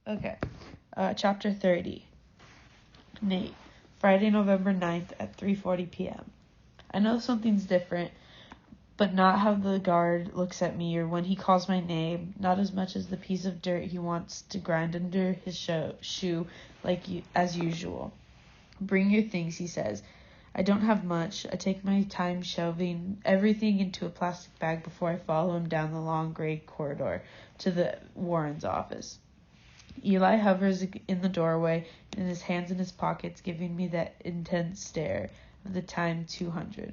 Okay. Chapter 30. Nate. Friday, November 9th at 3:40 p.m. I know something's different, but not how the guard looks at me or when he calls my name, not as much as the piece of dirt he wants to grind under his shoe as usual. Bring your things, he says. I don't have much. I take my time shoving everything into a plastic bag before I follow him down the long gray corridor to the Warrens' office. Eli hovers in the doorway, and his hands in his pockets, giving me that intense stare of the time 200.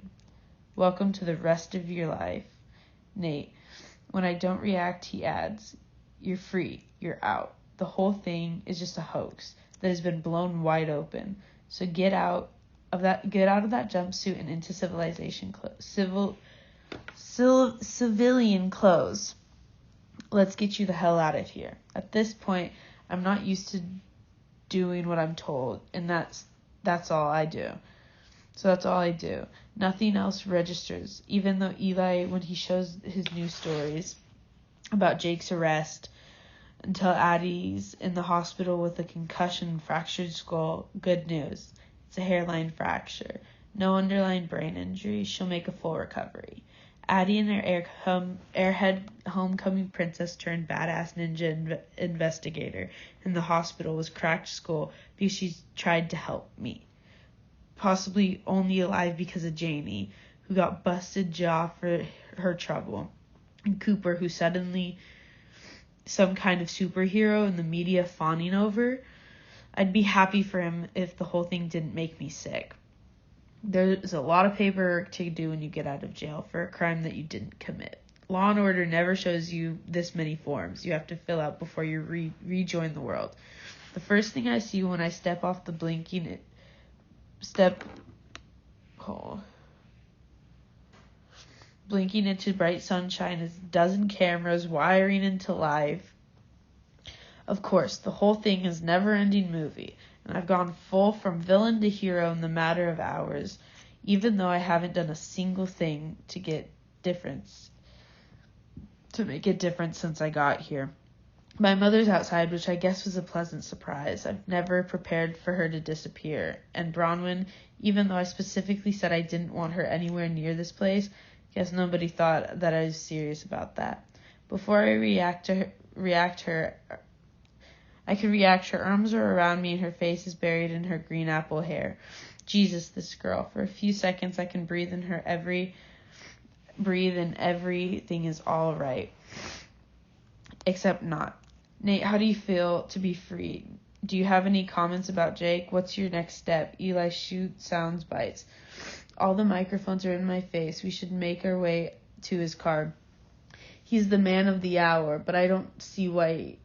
Welcome to the rest of your life, Nate. When I don't react, he adds, you're free. You're out. The whole thing is just a hoax that has been blown wide open. So get out of that jumpsuit and into civilian clothes. Let's get you the hell out of here. At this point, I'm not used to doing what I'm told, and that's all I do. So that's all I do. Nothing else registers, even though Eli, when he shows his news stories about Jake's arrest until Addie's in the hospital with a concussion and fractured skull, good news. It's a hairline fracture. No underlying brain injury. She'll make a full recovery. Addie and her airhead homecoming princess turned badass ninja investigator in the hospital was cracked skull because she tried to help me. Possibly only alive because of Janie, who got busted jaw for her trouble, and Cooper, who's suddenly some kind of superhero in the media fawning over. I'd be happy for him if the whole thing didn't make me sick. There's a lot of paperwork to do when you get out of jail for a crime that you didn't commit. Law and Order never shows you this many forms you have to fill out before you rejoin the world. The first thing I see when I step off the blinking into bright sunshine is a dozen cameras wiring into live. Of course, the whole thing is a never-ending movie, and I've gone full from villain to hero in the matter of hours, even though I haven't done a single thing to make a difference since I got here. My mother's outside, which I guess was a pleasant surprise. I've never prepared for her to disappear. And Bronwyn, even though I specifically said I didn't want her anywhere near this place, guess nobody thought that I was serious about that. Before I I could react, her arms are around me and her face is buried in her green apple hair. Jesus, this girl. For a few seconds I can breathe and everything is all right. Except not. Nate, how do you feel to be free? Do you have any comments about Jake? What's your next step? Eli, shoot, sounds, bites. All the microphones are in my face. We should make our way to his car. He's the man of the hour, but I don't see what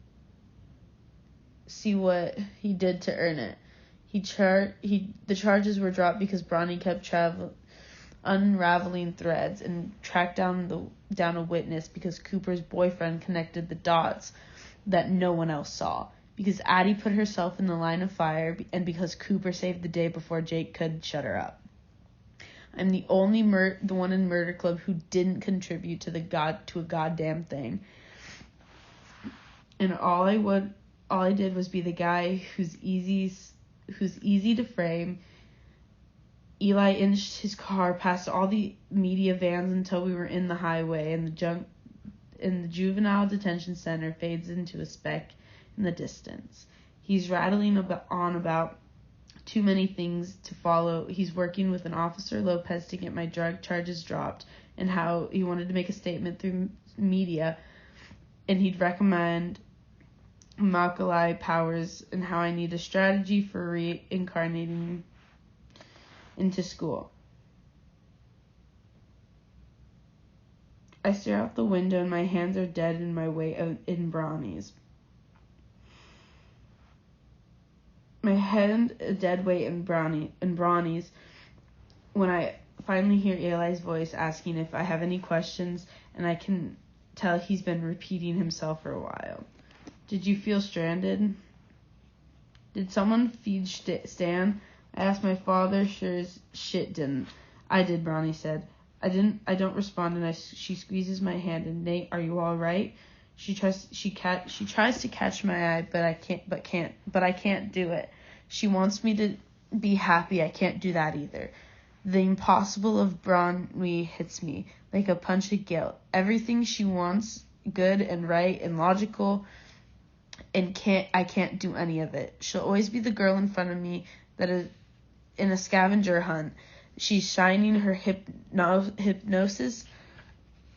he did to earn it. The charges were dropped because Bronny kept unraveling threads and tracked down a witness because Cooper's boyfriend connected the dots that no one else saw. Because Addie put herself in the line of fire and because Cooper saved the day before Jake could shut her up. I'm the only the one in Murder Club who didn't contribute to a goddamn thing. And all I did was be the guy who's easy to frame. Eli inched his car past all the media vans until we were in the highway, and the juvenile detention center fades into a speck in the distance. He's rattling on about too many things to follow. He's working with an Officer Lopez to get my drug charges dropped, and how he wanted to make a statement through media, and he'd recommend Macaulay Powers, and how I need a strategy for reincarnating into school. I stare out the window and my hands are dead in my weight in brownies. My hand a dead weight in brownies when I finally hear Eli's voice asking if I have any questions, and I can tell he's been repeating himself for a while. Did you feel stranded? Did someone feed Stan? I asked my father. Sure as shit didn't. I did, Bronny said. I don't respond, and she squeezes my hand. And Nate, are you all right? She tries to catch my eye, but I can't do it. She wants me to be happy. I can't do that either. The impossible of Bronwyn hits me like a punch of guilt. Everything she wants, good and right and logical, and I can't do any of it. She'll always be the girl in front of me that is in a scavenger hunt. She's shining her hypnosis,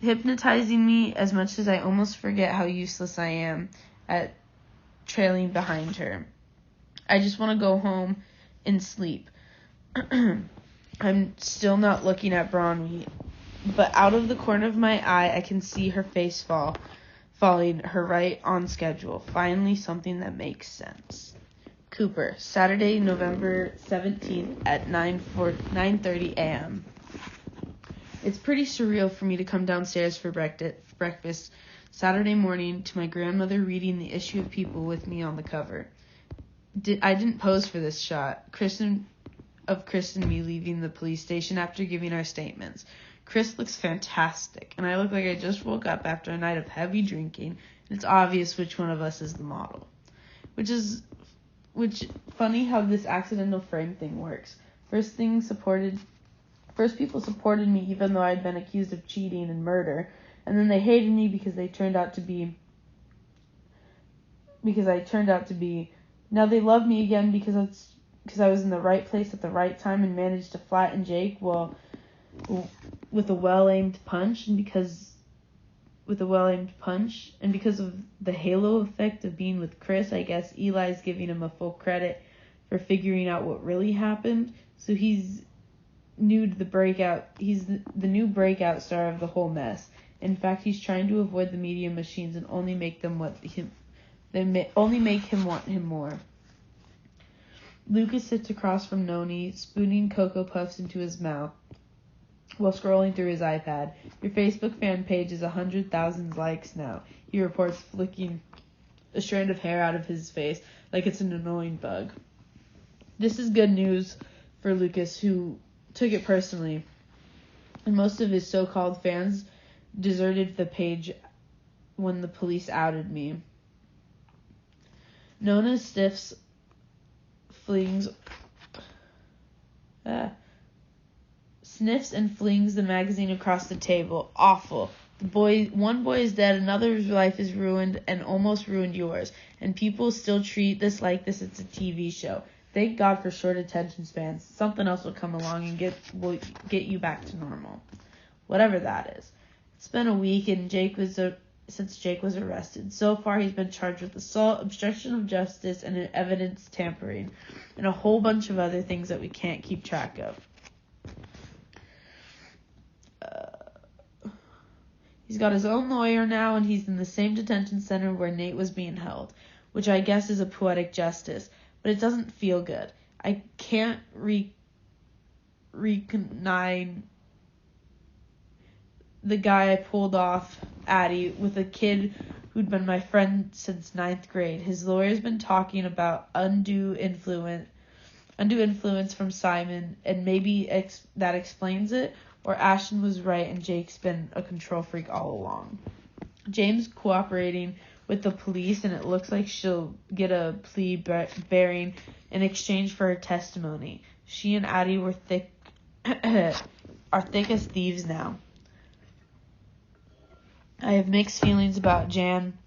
hypnotizing me as much as I almost forget how useless I am at trailing behind her. I just want to go home and sleep. I'm still not looking at Bronwyn, but out of the corner of my eye, I can see her face falling her right on schedule. Finally, something that makes sense. Cooper, Saturday, November 17th at 9:30 a.m. It's pretty surreal for me to come downstairs for breakfast Saturday morning to my grandmother reading the issue of People with me on the cover. I didn't pose for this shot. Chris and me leaving the police station after giving our statements. Chris looks fantastic, and I look like I just woke up after a night of heavy drinking, and it's obvious which one of us is the model. Which funny how this accidental frame thing works. First people supported me even though I'd been accused of cheating and murder, and then they hated me because I turned out to be. Now they love me again because I was in the right place at the right time and managed to flatten Jake with a well-aimed punch, and because of the halo effect of being with Chris, I guess Eli's giving him a full credit for figuring out what really happened. So he's new to the breakout. He's the new breakout star of the whole mess. In fact, he's trying to avoid the media machines and only make him want him more. Lucas sits across from Noni, spooning Cocoa Puffs into his mouth while scrolling through his iPad. Your Facebook fan page is 100,000 likes now, he reports, flicking a strand of hair out of his face like it's an annoying bug. This is good news for Lucas, who took it personally, and most of his so-called fans deserted the page when the police outed me. Nona sniffs and flings the magazine across the table. Awful. One boy is dead, another's life is ruined, and almost ruined yours. And people still treat this like this it's a TV show. Thank God for short attention spans. Something else will come along and get you back to normal. Whatever that is. It's been a week since Jake was arrested. So far, he's been charged with assault, obstruction of justice, and evidence tampering, and a whole bunch of other things that we can't keep track of. He's got his own lawyer now, and he's in the same detention center where Nate was being held, which I guess is a poetic justice, but it doesn't feel good. I can't recognize the guy I pulled off Addie with a kid who'd been my friend since 9th grade. His lawyer's been talking about undue influence from Simon, and maybe that explains it, or Ashton was right and Jake's been a control freak all along. James cooperating with the police, and it looks like she'll get a plea bearing in exchange for her testimony. She and Addie are thick as thieves now. I have mixed feelings about Jan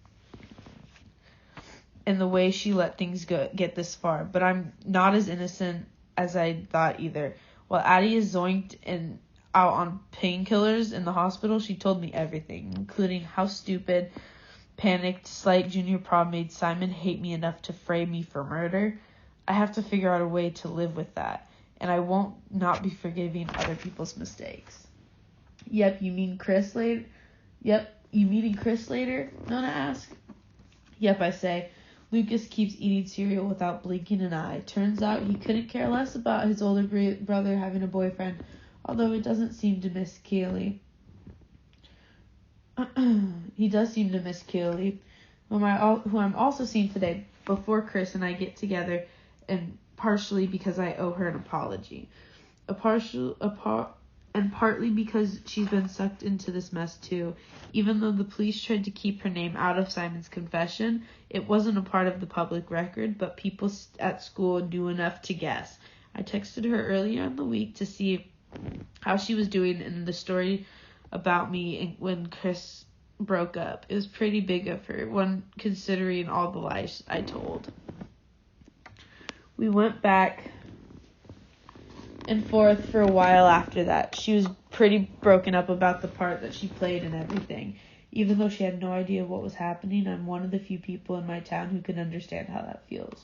and the way she let things get this far, but I'm not as innocent as I thought either. While Addie is zoinked and out on painkillers in the hospital, she told me everything, including how stupid, panicked, slight junior prom made Simon hate me enough to frame me for murder. I have to figure out a way to live with that, and I won't not be forgiving other people's mistakes. Yep, you mean Chris later? Yep, you meeting Chris later? Nona asks. Yep, I say. Lucas keeps eating cereal without blinking an eye. Turns out he couldn't care less about his older brother having a boyfriend, although he doesn't seem to miss Keely. He does seem to miss Keely, who I'm also seeing today before Chris and I get together, and partially because I owe her an apology. and partly because she's been sucked into this mess too. Even though the police tried to keep her name out of Simon's confession, it wasn't a part of the public record, but people at school knew enough to guess. I texted her earlier in the week to see how she was doing in the story about me when Chris broke up. It was pretty big of her, one considering all the lies I told. We went back and forth for a while after that. She was pretty broken up about the part that she played and everything. Even though she had no idea what was happening, I'm one of the few people in my town who can understand how that feels.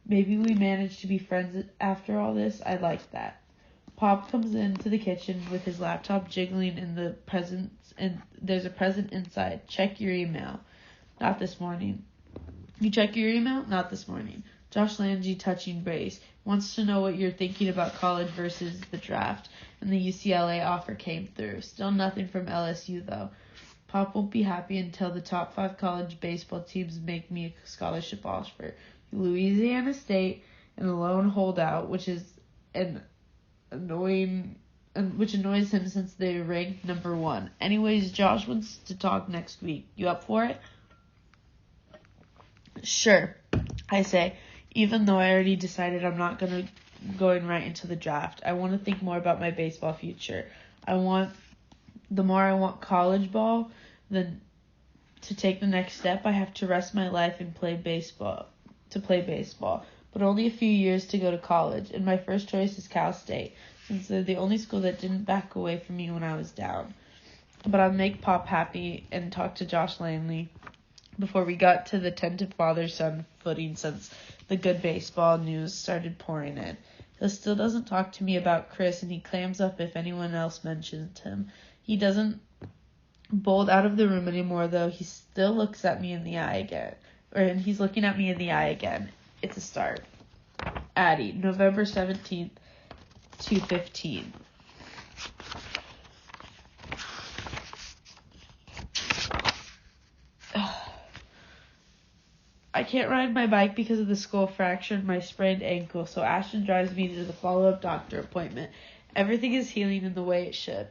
Maybe we managed to be friends after all this. I like that. Pop comes into the kitchen with his laptop jiggling in the presents, and there's a present inside. Check your email. Not this morning. You check your email? Not this morning. Josh Lange touching base. Wants to know what you're thinking about college versus the draft. And the UCLA offer came through. Still nothing from LSU, though. Pop won't be happy until the top 5 college baseball teams make me a scholarship offer. Louisiana State, and the lone holdout, which annoys him since they ranked number 1. Anyways, Josh wants to talk next week. You up for it? Sure, I say, even though I already decided I'm not going right into the draft. I want to think more about my baseball future. The more I want college ball, then to take the next step, I have to rest my life and play baseball, but only a few years to go to college, and my first choice is Cal State, since they're the only school that didn't back away from me when I was down. But I'll make Pop happy and talk to Josh Lange before we got to the tentative father-son footing since the good baseball news started pouring in. He still doesn't talk to me about Chris, and he clams up if anyone else mentions him. He doesn't bolt out of the room anymore, though. He still looks at me in the eye again. And he's looking at me in the eye again. It's a start. Addie, November 17th, 2:15. I can't ride my bike because of the skull fracture and my sprained ankle, so Ashton drives me to the follow-up doctor appointment. Everything is healing in the way it should,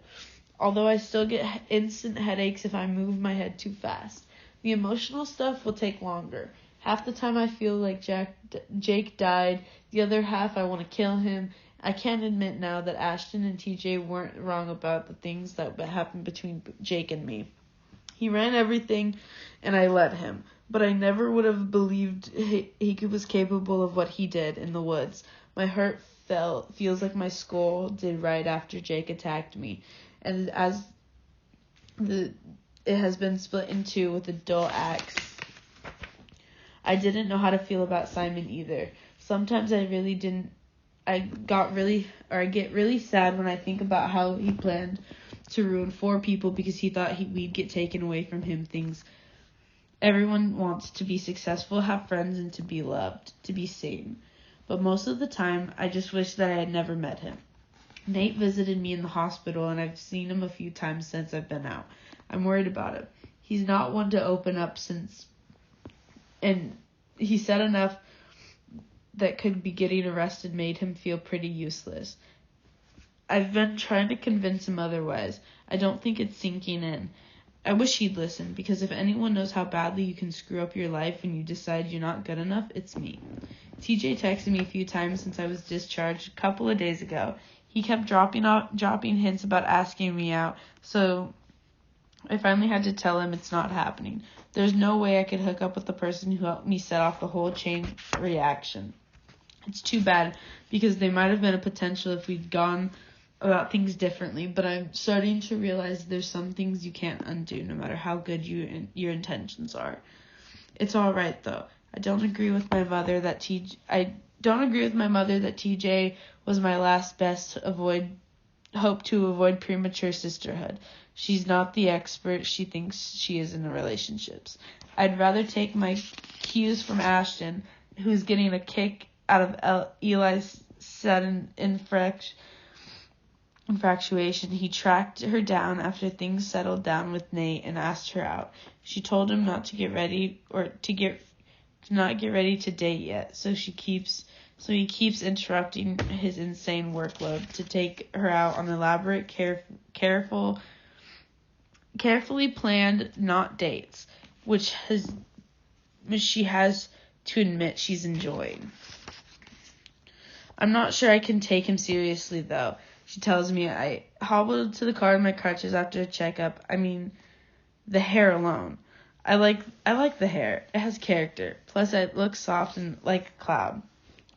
although I still get instant headaches if I move my head too fast. The emotional stuff will take longer. Half the time I feel like Jake died, the other half I want to kill him. I can't admit now that Ashton and TJ weren't wrong about the things that happened between Jake and me. He ran everything, and I let him. But I never would have believed he was capable of what he did in the woods. My heart feels like my skull did right after Jake attacked me. And as it has been split in two with a dull axe. I didn't know how to feel about Simon either. Sometimes I get really sad when I think about how he planned to ruin 4 people because he thought we'd get taken away from him things. Everyone wants to be successful, have friends, and to be loved, to be seen. But most of the time, I just wish that I had never met him. Nate visited me in the hospital, and I've seen him a few times since I've been out. I'm worried about him. He's not one to open up and he said enough that could be getting arrested made him feel pretty useless. I've been trying to convince him otherwise. I don't think it's sinking in. I wish he'd listen, because if anyone knows how badly you can screw up your life when you decide you're not good enough, it's me. TJ texted me a few times since I was discharged a couple of days ago. He kept dropping hints about asking me out, so I finally had to tell him it's not happening. There's no way I could hook up with the person who helped me set off the whole chain reaction. It's too bad, because there might have been a potential if we'd gone about things differently, but I'm starting to realize there's some things you can't undo, no matter how good your intentions are. It's all right, though. I don't agree with my mother that TJ was my last best hope to avoid premature sisterhood. She's not the expert she thinks she is in the relationships. I'd rather take my cues from Ashton, who's getting a kick out of Eli's sudden infatuation. He tracked her down after things settled down with Nate and asked her out. She told him not to get ready to date yet, so she keeps so he keeps interrupting his insane workload to take her out on elaborate, carefully planned not dates, which she has to admit she's enjoying. I'm not sure I can take him seriously, though. She tells me. I hobbled to the car in my crutches after a checkup. I mean, the hair alone. I like the hair. It has character. Plus, it looks soft and like a cloud.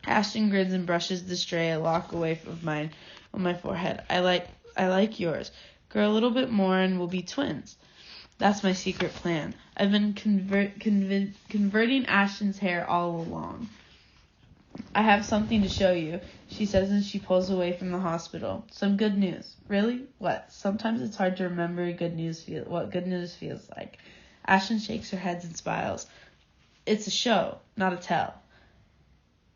Ashton grins and brushes the stray lock away of mine on my forehead. I like yours. Grow a little bit more and we'll be twins. That's my secret plan. I've been converting Ashton's hair all along. I have something to show you, she says as she pulls away from the hospital. Some good news. Really? What? Sometimes it's hard to remember what good news feels like. Ashton shakes her head and smiles. It's a show, not a tell.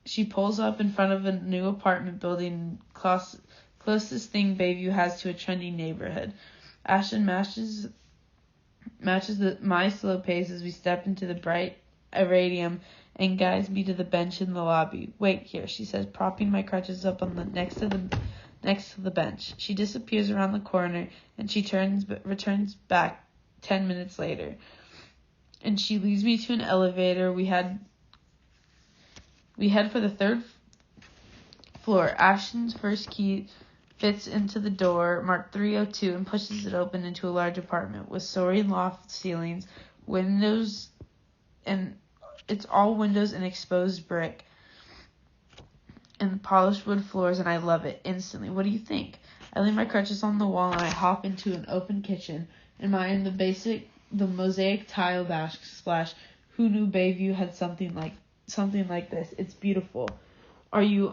She pulls up in front of a new apartment building, closest thing Bayview has to a trendy neighborhood. Ashton matches my slow pace as we step into the bright Iradium and guides me to the bench in the lobby. Wait here, she says, propping my crutches up on the next to the bench. She disappears around the corner and she returns back 10 minutes later. And she leads me to an elevator. We head for the third floor. Ashton's first key fits into the door marked 302 and pushes it open into a large apartment with soaring loft ceilings, windows, and it's all windows and exposed brick and polished wood floors, and I love it instantly. What do you think? I lay my crutches on the wall and I hop into an open kitchen. Admiring the mosaic tile backsplash. Who knew Bayview had something like this? It's beautiful. Are you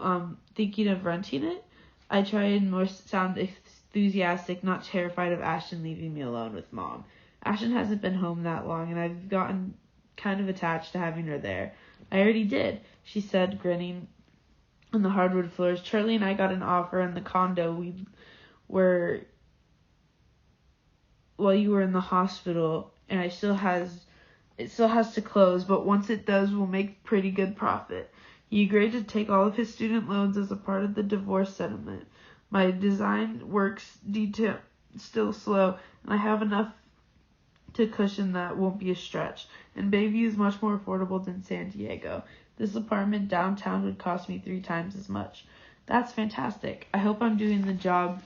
thinking of renting it? I try and more sound enthusiastic, not terrified of Ashton leaving me alone with Mom. Ashton hasn't been home that long, and I've gotten kind of attached to having her there. I already did, she said, grinning on the hardwood floors. Charlie and I got an offer in the condo while you were in the hospital, and it still has to close, but once it does, we'll make pretty good profit. He agreed to take all of his student loans as a part of the divorce settlement. My design work's detail still slow, and I have enough to cushion that won't be a stretch. And Bayview is much more affordable than San Diego. This apartment downtown would cost me 3 times as much. That's fantastic. I hope I'm doing a good job.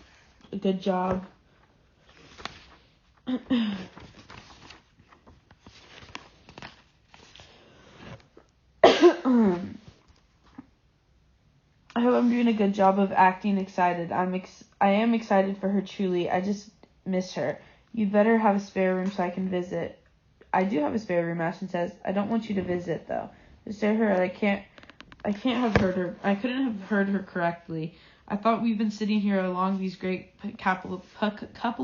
I hope I'm doing a good job of acting excited. I am excited for her, truly. I just miss her. You'd better have a spare room so I can visit. I do have a spare room, Ashton says. I don't want you to visit, though. To stare her, I couldn't have heard her correctly. I thought we've been sitting here along these great couple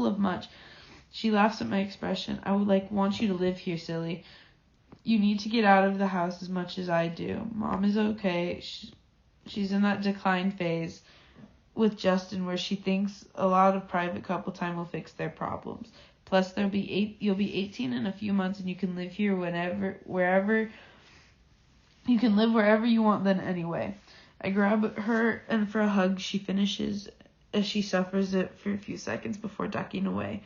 of months. She laughs at my expression. I would want you to live here, silly. You need to get out of the house as much as I do. Mom is okay. She's in that decline phase with Justin where she thinks a lot of private couple time will fix their problems. Plus, you'll be 18 in a few months and you can live here wherever you want then anyway. I grab her and for a hug she finishes as she suffers it for a few seconds before ducking away.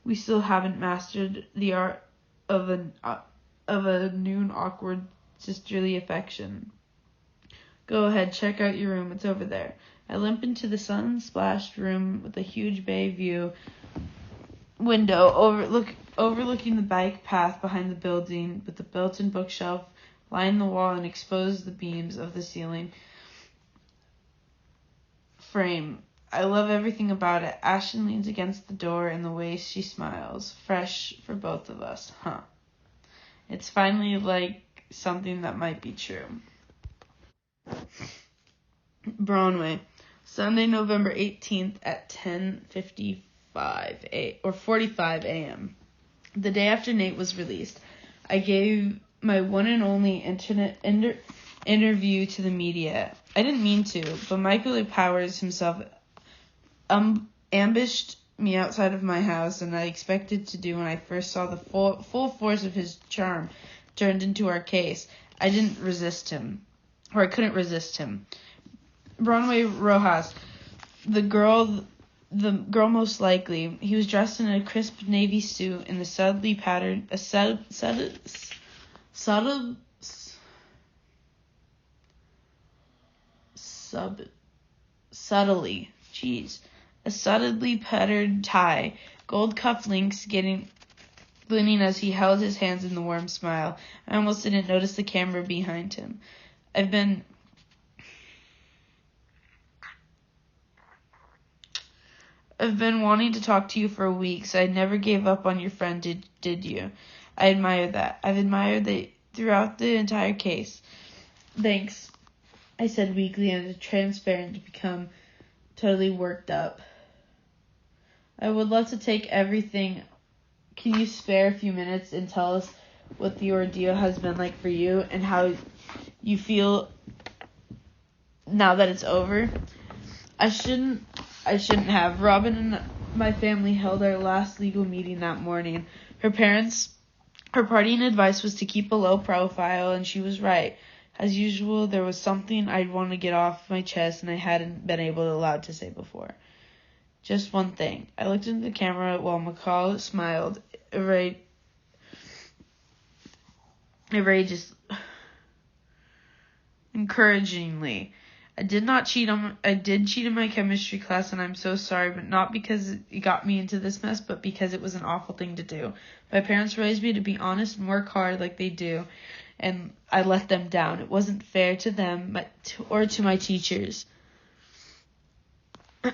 We still haven't mastered the art of a noon awkward sisterly affection. Go ahead, check out your room. It's over there. I limp into the sun-splashed room with a huge bay view window overlooking the bike path behind the building with the built-in bookshelf lining the wall and expose the beams of the ceiling frame. I love everything about it. Ashton leans against the door and the way she smiles. Fresh for both of us, huh? It's finally like something that might be true. Broadway, Sunday, November 18th at 45 a.m. The day after Nate was released, I gave my one and only interview to the media. I didn't mean to, but Michael Powers himself ambushed me outside of my house, and I expected to do when I first saw the full force of his charm turned into our case. I couldn't resist him. Bronway Rojas. The girl most likely. He was dressed in a crisp navy suit in the subtly patterned, a subtly patterned tie, gold cufflinks gleaming as he held his hands in the warm smile. I almost didn't notice the camera behind him. I've been wanting to talk to you for weeks. I never gave up on your friend, did you? I admire that. I've admired that throughout the entire case. Thanks, I said weakly and transparent to become totally worked up. I would love to take everything. Can you spare a few minutes and tell us what the ordeal has been like for you and how you feel now that it's over? I shouldn't have. Robin and my family held our last legal meeting that morning. Her parting advice was to keep a low profile, and she was right. As usual, there was something I'd want to get off my chest and I hadn't been allowed to say before. Just one thing. I looked into the camera while McCall smiled, just encouragingly. I did cheat in my chemistry class, and I'm so sorry, but not because it got me into this mess, but because it was an awful thing to do. My parents raised me to be honest and work hard like they do, and I let them down. It wasn't fair to them or to my teachers. Or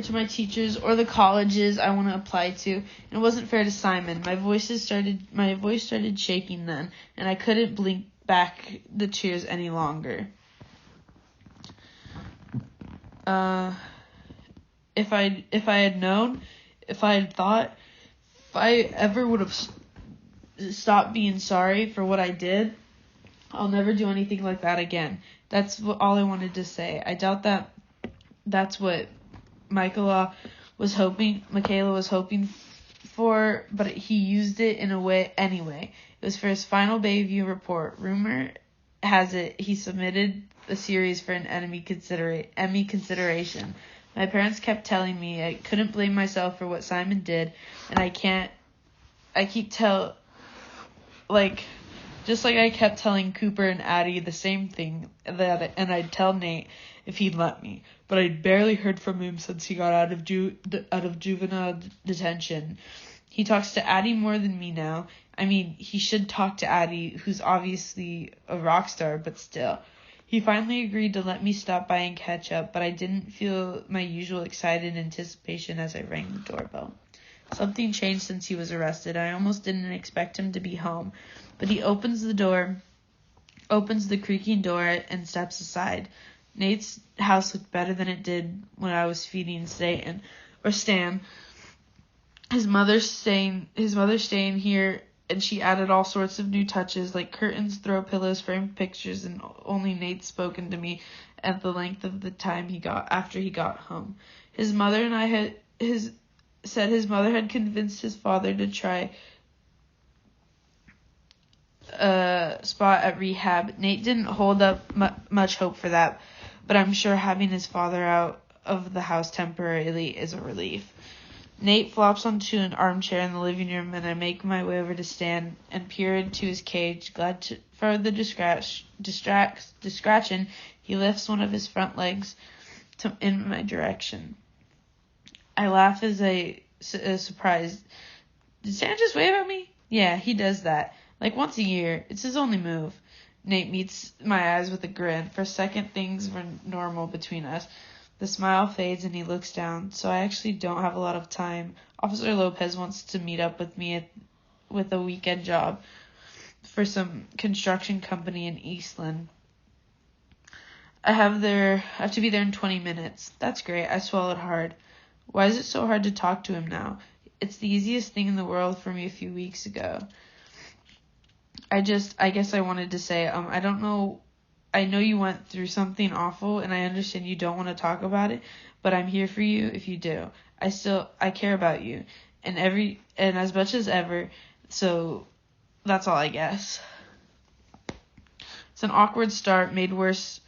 to my teachers or the colleges I want to apply to. And it wasn't fair to Simon. My voice started shaking then, and I couldn't blink back the tears any longer. If I had known, if I had thought, if I ever would have stopped being sorry for what I did, I'll never do anything like that again. That's all I wanted to say. I doubt that's what Michaela was hoping for, but he used it in a way anyway. It was for his final Bayview report. Rumor has it he submitted the series for an Emmy consideration. My parents kept telling me I couldn't blame myself for what Simon did, and I kept telling Cooper and Addie the same thing, and I'd tell Nate if he'd let me. But I'd barely heard from him since he got out of juvenile detention. He talks to Addie more than me now. I mean, he should talk to Addie, who's obviously a rock star, but still. He finally agreed to let me stop by and catch up, but I didn't feel my usual excited anticipation as I rang the doorbell. Something changed since he was arrested. I almost didn't expect him to be home, but he opens the creaking door, and steps aside. Nate's house looked better than it did when I was feeding Stan. His mother staying here, and she added all sorts of new touches like curtains, throw pillows, framed pictures, and only Nate spoken to me at the length of the time after he got home. His mother said his mother had convinced his father to try a spot at rehab. Nate didn't hold up much hope for that, but I'm sure having his father out of the house temporarily is a relief. Nate flops onto an armchair in the living room, and I make my way over to Stan and peer into his cage. Glad for the distraction, he lifts one of his front legs in my direction. I laugh as surprised. Did Stan just wave at me? Yeah, he does that. Like once a year. It's his only move. Nate meets my eyes with a grin. For a second, things were normal between us. The smile fades and he looks down. So I actually don't have a lot of time. Officer Lopez wants to meet up with me with a weekend job for some construction company in Eastland. I have to be there in 20 minutes. That's great. I swallowed hard. Why is it so hard to talk to him now? It's the easiest thing in the world for me a few weeks ago. I guess I wanted to say, I don't know. I know you went through something awful, and I understand you don't want to talk about it, but I'm here for you if you do. I care about you, and as much as ever, so that's all, I guess. It's an awkward start, made worse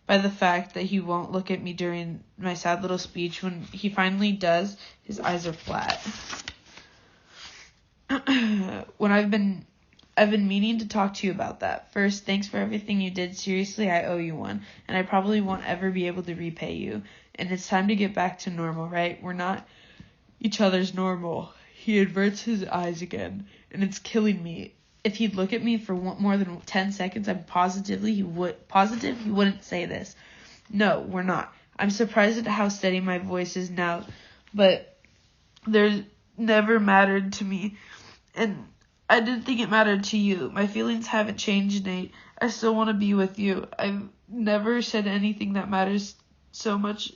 by the fact that he won't look at me during my sad little speech. When he finally does, his eyes are flat. I've been meaning to talk to you about that. First, thanks for everything you did. Seriously, I owe you one, and I probably won't ever be able to repay you. And it's time to get back to normal, right? We're not each other's normal. He averts his eyes again, and it's killing me. If he'd look at me for more than 10 seconds, I'm positive he wouldn't say this. No, we're not. I'm surprised at how steady my voice is now, but there's never mattered to me, and I didn't think it mattered to you. My feelings haven't changed, Nate. I still want to be with you. I've never said anything that matters so much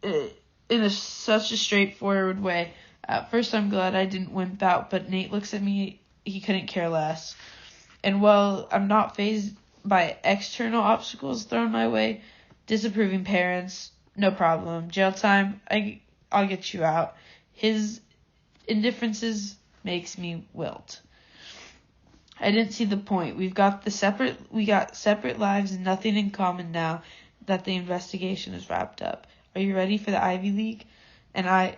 in such a straightforward way. At first, I'm glad I didn't wimp out, but Nate looks at me, he couldn't care less. And while I'm not fazed by external obstacles thrown my way, disapproving parents, no problem. Jail time, I'll get you out. His indifferences makes me wilt. I didn't see the point. We got separate lives and nothing in common now that the investigation is wrapped up. Are you ready for the Ivy League? And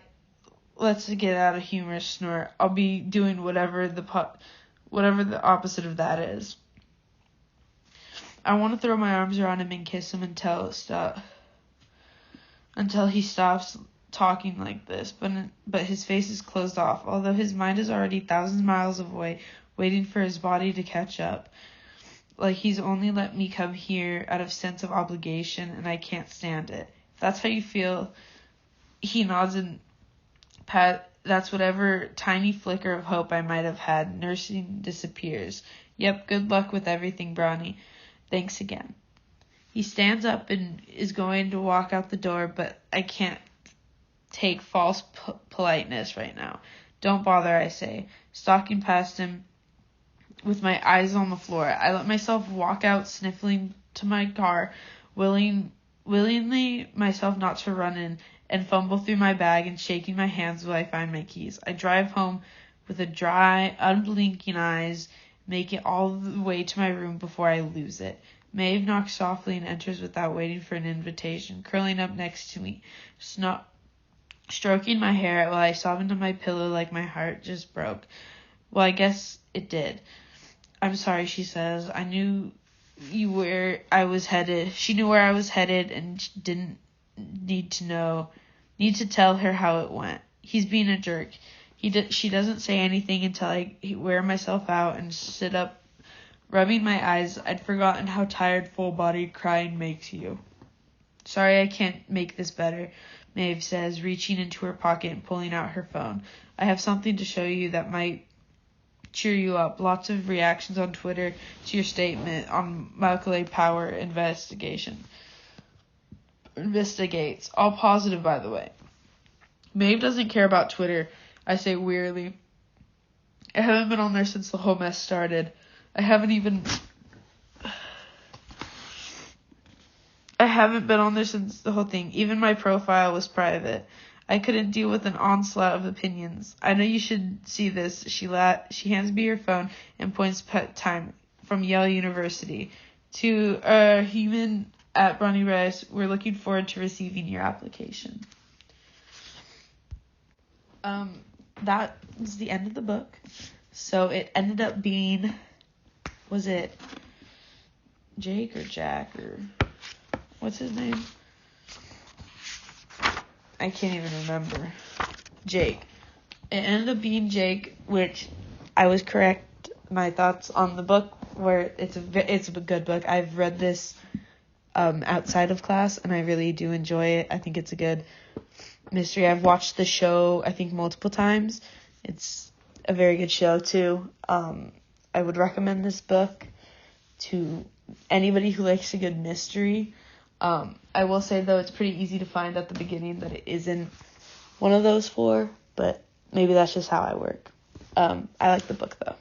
let's get out a humorous snort. I'll be doing whatever the opposite of that is. I want to throw my arms around him and kiss him until he stops talking like this. But his face is closed off, although his mind is already thousands of miles away, waiting for his body to catch up. Like he's only let me come here out of sense of obligation, and I can't stand it. If that's how you feel, he nods and that's whatever tiny flicker of hope I might have had. Nursing disappears. Yep, good luck with everything, Bronny. Thanks again. He stands up and is going to walk out the door, but I can't take false politeness right now. Don't bother, I say, stalking past him with my eyes on the floor. I let myself walk out, sniffling to my car, willingly myself not to run in, and fumble through my bag and shaking my hands while I find my keys. I drive home with a dry, unblinking eyes, make it all the way to my room before I lose it. Maeve knocks softly and enters without waiting for an invitation, curling up next to me, stroking my hair while I sob into my pillow like my heart just broke. Well, I guess it did. I'm sorry, she says. I knew where I was headed. She knew where I was headed and didn't need to tell her how it went. He's being a jerk. She doesn't say anything until I wear myself out and sit up, rubbing my eyes. I'd forgotten how tired, full-bodied crying makes you. Sorry, I can't make this better, Maeve says, reaching into her pocket and pulling out her phone. I have something to show you that might cheer you up. Lots of reactions on Twitter to your statement on Michael A. Power investigates. All positive, by the way. Maeve doesn't care about Twitter, I say wearily. I haven't been on there since the whole mess started. I haven't been on there since the whole thing. Even my profile was private. I couldn't deal with an onslaught of opinions. I know you should see this. She hands me her phone and points time from Yale University. To human at Bronny Rice, we're looking forward to receiving your application. That was the end of the book. So it ended up being, was it Jake or Jack or what's his name? I can't even remember. Jake. It ended up being Jake, which I was correct. My thoughts on the book were it's a good book. I've read this outside of class, and I really do enjoy it. I think it's a good mystery. I've watched the show, I think, multiple times. It's a very good show, too. I would recommend this book to anybody who likes a good mystery. I will say, though, it's pretty easy to find at the beginning that it isn't one of those four, but maybe that's just how I work. I like the book, though.